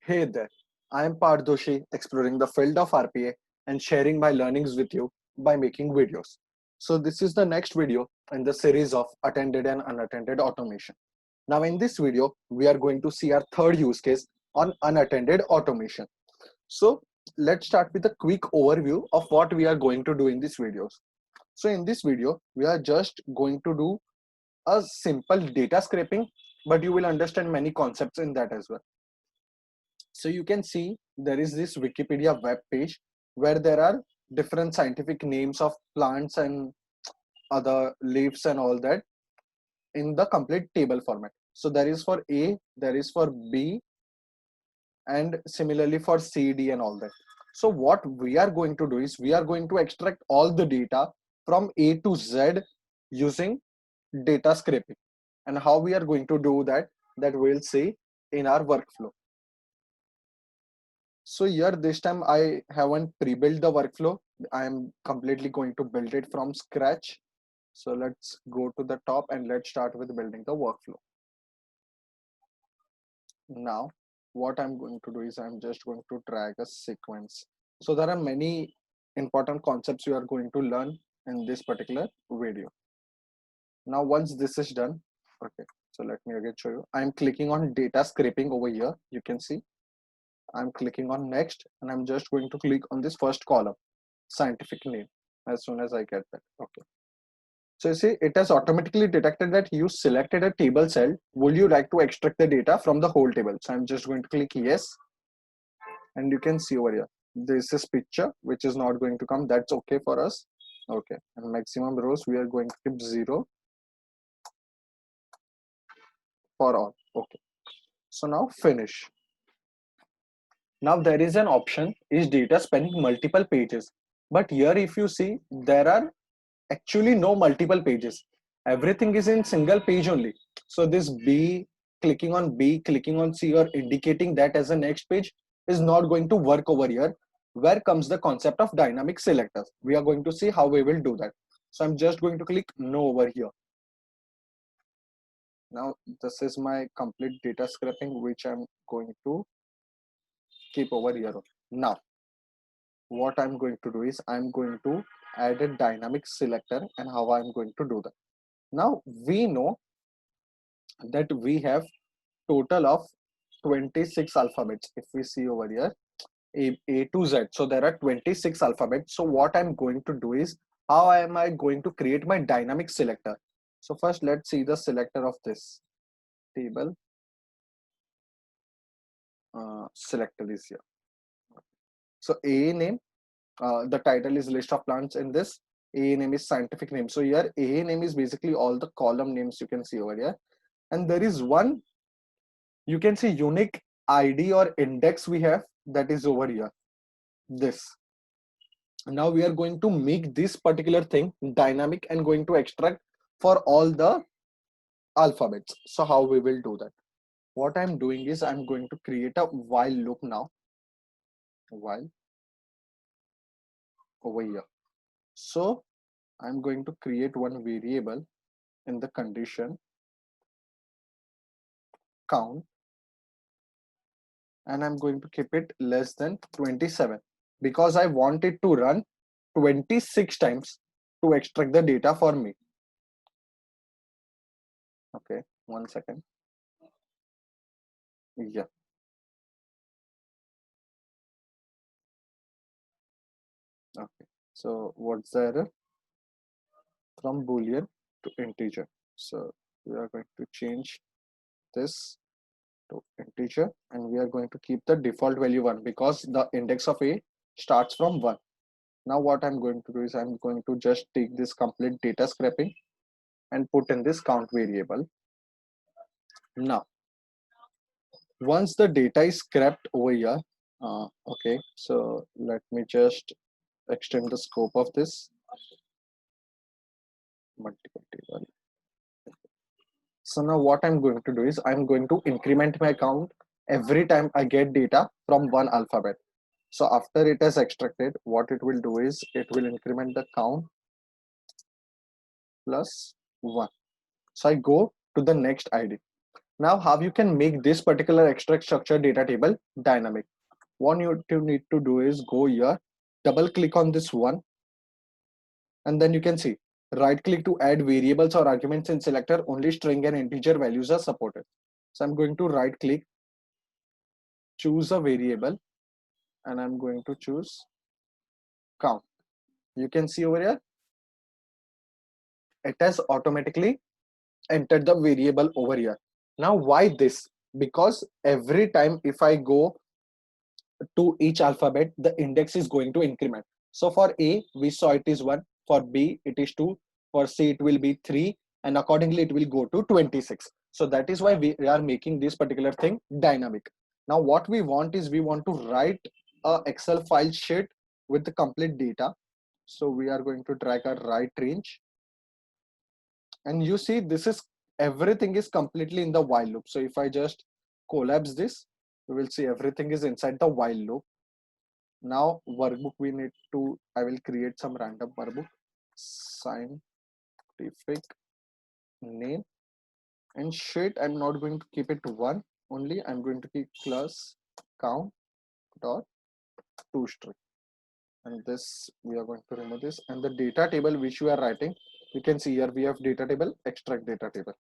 Hey there, I am Parth Doshi, exploring the field of RPA and sharing my learnings with you by making videos. So, this is the next video in the series of attended and unattended automation. Now, in this video, we are going to see our third use case on unattended automation. So, let's start with a quick overview of what we are going to do in these videos. So, in this video, we are just going to do a simple data scraping, but you will understand many concepts in that as well. So you can see there is this Wikipedia web page where there are different scientific names of plants and other leaves and all that in the complete table format. So there is for A, there is for B, and similarly for C, D, and all that. So what we are going to do is we are going to extract all the data from A to Z using data scraping. And how we are going to do that, that we'll see in our workflow. So here this time I haven't pre-built the workflow. I am completely going to build it from scratch. So let's go to the top and let's start with building the workflow. Now, what I'm going to do is I'm just going to drag a sequence. So there are many important concepts you are going to learn in this particular video. Now, once this is done, okay, so let me again show you. I'm clicking on data scraping over here. You can see I'm clicking on next and I'm just going to click on this first column, scientific name, as soon as I get that. Okay. So you see, it has automatically detected that you selected a table cell. Would you like to extract the data from the whole table? So I'm just going to click yes. And you can see over here, this is picture, which is not going to come. That's okay for us. Okay. And maximum rows, we are going to keep 0 for all. Okay. So now finish. Now there is an option, is data spanning multiple pages? But here if you see, there are actually no multiple pages. Everything is in single page only. So this B, clicking on B, clicking on C, or indicating that as a next page is not going to work over here. Where comes the concept of dynamic selectors? We are going to see how we will do that. So I'm just going to click no over here. Now this is my complete data scraping, which I'm going to keep over here. Now what I'm going to do is I'm going to add a dynamic selector, and how I'm going to do that. Now we know that we have total of 26 alphabets. If we see over here, A to Z, so there are 26 alphabets. So what I'm going to do is, how am I going to create my dynamic selector? So first let's see the selector of this table. Selector is here. So A name, the title is list of plants. In this, A name is scientific name. So here A name is basically all the column names you can see over here. And there is one, you can see, unique ID or index we have, that is over here, this. Now we are going to make this particular thing dynamic and going to extract for all the alphabets. So how we will do that? What I'm doing is I'm going to create a while loop now. While over here. So I'm going to create one variable in the condition count, and I'm going to keep it less than 27 because I want it to run 26 times to extract the data for me. Okay, 1 second. Yeah. Okay. So what's the error? From Boolean to integer. So we are going to change this to integer, and we are going to keep the default value 1 because the index of A starts from 1. Now what I'm going to do is I'm going to just take this complete data scraping and put in this count variable. Now once the data is scraped over here, okay, so let me just extend the scope of this multiple table. So now what I'm going to do is I'm going to increment my count every time I get data from one alphabet. So after it is extracted, what it will do is it will increment the count plus 1. So I go to the next ID. Now, how you can make this particular extract structure data table dynamic? What you need to do is go here, double click on this one, and then you can see right click to add variables or arguments in selector. Only string and integer values are supported. So I'm going to right click, choose a variable, and I'm going to choose count. You can see over here, it has automatically entered the variable over here. Now, why this? Because every time if I go to each alphabet, the index is going to increment. So for A, we saw it is 1, for B, it is 2, for C, it will be 3, and accordingly, it will go to 26. So that is why we are making this particular thing dynamic. Now, what we want is we want to write a Excel file sheet with the complete data. So we are going to drag a right range, and you see this is everything is completely in the while loop. So if I just collapse this, you will see everything is inside the while loop. Now workbook we need to, I will create some random workbook, scientific name, and sheet I'm not going to keep it one only, I'm going to keep class count dot to string, and this we are going to remove this, and the data table which we are writing, you can see here we have data table, extract data table.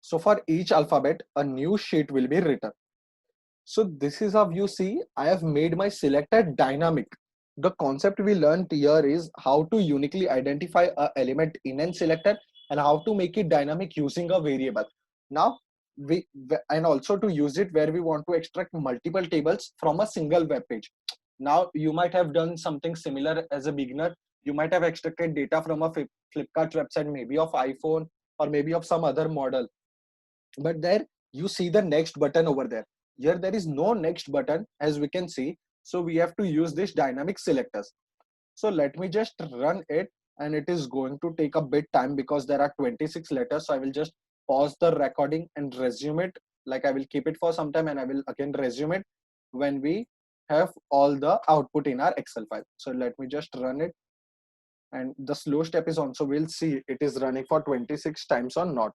So for each alphabet a new sheet will be written. So this is how you see I have made my selector dynamic. The concept we learned here is how to uniquely identify a element in an selector and how to make it dynamic using a variable. Now we, and also to use it where we want to extract multiple tables from a single web page. Now you might have done something similar as a beginner. You might have extracted data from a Flipkart website, maybe of iPhone or maybe of some other model, but there you see the next button over there. Here there is no next button as we can see, so we have to use this dynamic selectors. So let me just run it, and it is going to take a bit time because there are 26 letters. So I will just pause the recording and resume it. Like I will keep it for some time and I will again resume it when we have all the output in our Excel file. So let me just run it, and the slow step is on, so we'll see it is running for 26 times or not.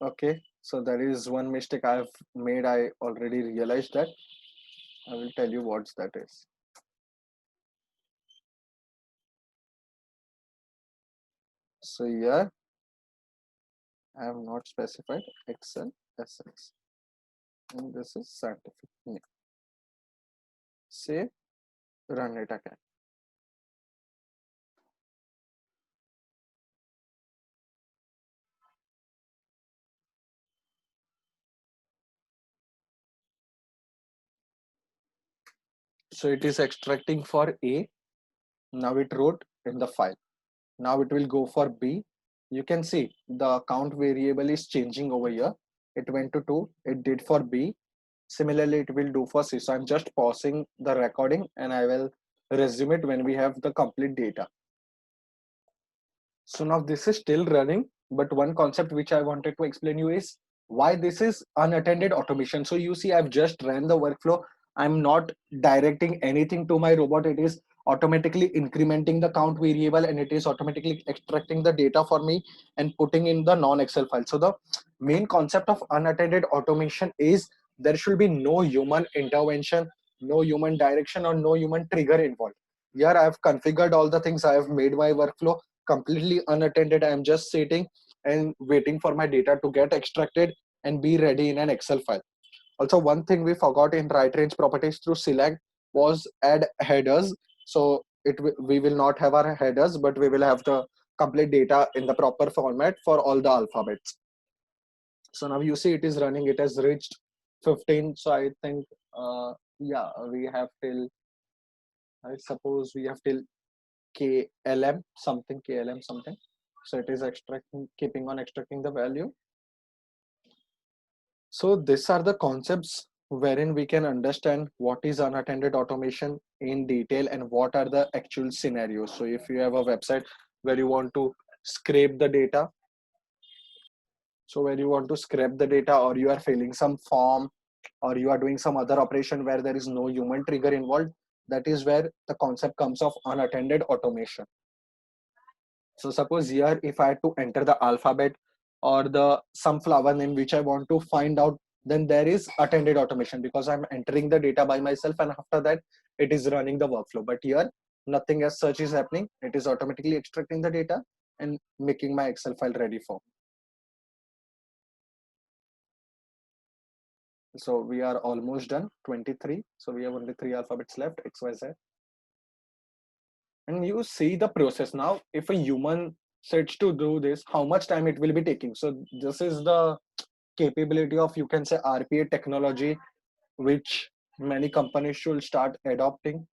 Okay, so there is one mistake I've made. I already realized that. I will tell you what that is. So here I have not specified Excel SX, and this is scientific name. Save, run it again. So it is extracting for A. Now it wrote in the file. Now it will go for B. You can see the count variable is changing over here. It went to 2. It did for B. Similarly, it will do for C. So I'm just pausing the recording and I will resume it when we have the complete data. So now this is still running, but one concept which I wanted to explain you is why this is unattended automation. So you see, I've just ran the workflow. I'm not directing anything to my robot. It is automatically incrementing the count variable and it is automatically extracting the data for me and putting in the non-Excel file. So the main concept of unattended automation is there should be no human intervention, no human direction, or no human trigger involved. Here I've configured all the things. I have made my workflow completely unattended. I'm just sitting and waiting for my data to get extracted and be ready in an Excel file. Also, one thing we forgot in right range properties through select was add headers. So we will not have our headers, but we will have the complete data in the proper format for all the alphabets. So now you see it is running. It has reached 15. So I think, yeah, we have till, I suppose we have till KLM something, KLM something. So it is extracting, keeping on extracting the value. So these are the concepts wherein we can understand what is unattended automation in detail and what are the actual scenarios. So if you have a website where you want to scrape the data, so where you want to scrape the data, or you are filling some form, or you are doing some other operation where there is no human trigger involved, That is where the concept comes of unattended automation. So suppose here, if I had to enter the alphabet or the some flower name which I want to find out, then there is attended automation because I'm entering the data by myself, and after that it is running the workflow. But here, nothing as such is happening. It is automatically extracting the data and making my Excel file ready for. So we are almost done, 23. So we have only 3 alphabets left, X, Y, Z. And you see the process now. If a human sets to do this, how much time it will be taking. So this is the capability of, you can say, RPA technology, which many companies should start adopting.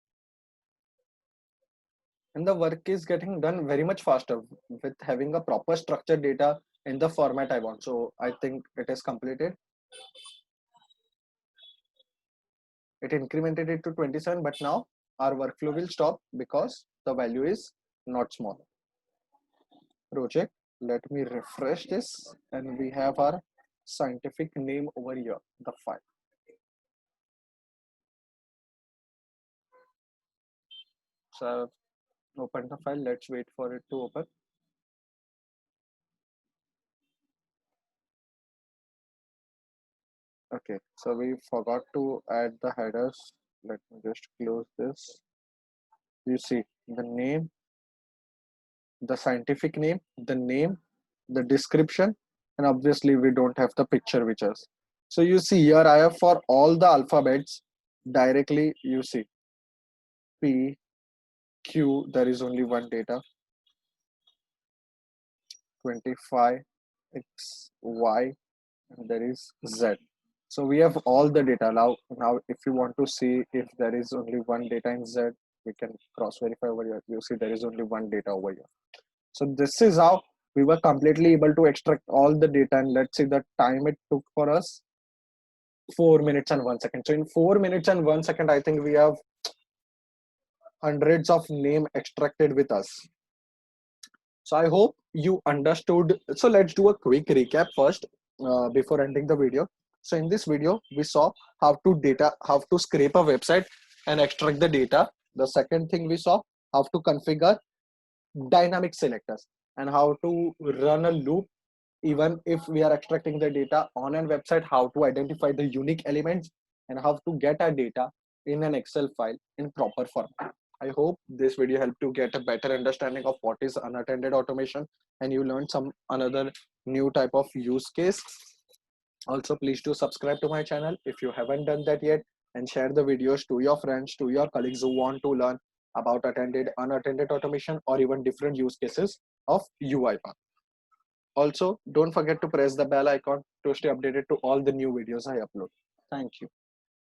And the work is getting done very much faster with having a proper structured data in the format I want. So I think it is completed. It incremented it to 27, but now our workflow will stop because the value is not small. Project, let me refresh this, and we have our scientific name over here, the file. So I've opened the file. Let's wait for it to open. Okay, so we forgot to add the headers. Let me just close this. You see the name, the scientific name, the description, and obviously we don't have the picture which is. So you see here I have for all the alphabets directly, you see P, Q, there is only one data, 25, X, Y, and there is Z. So we have all the data now. If you want to see if there is only one data in Z, we can cross verify over here. You see there is only one data over here. So this is how we were completely able to extract all the data, and let's see the time it took for us, 4 minutes and 1 second. So in 4 minutes and 1 second, I think we have hundreds of name extracted with us. So I hope you understood. So let's do a quick recap first before ending the video. So in this video, we saw how to scrape a website and extract the data. The second thing we saw, how to configure dynamic selectors and how to run a loop even if we are extracting the data on a website, how to identify the unique elements and how to get our data in an Excel file in proper format. I hope this video helped you get a better understanding of what is unattended automation and you learned some another new type of use case. Also, please do subscribe to my channel if you haven't done that yet, and share the videos to your friends, to your colleagues who want to learn about unattended automation, or even different use cases of UiPath. Also, don't forget to press the bell icon to stay updated to all the new videos I upload. Thank you.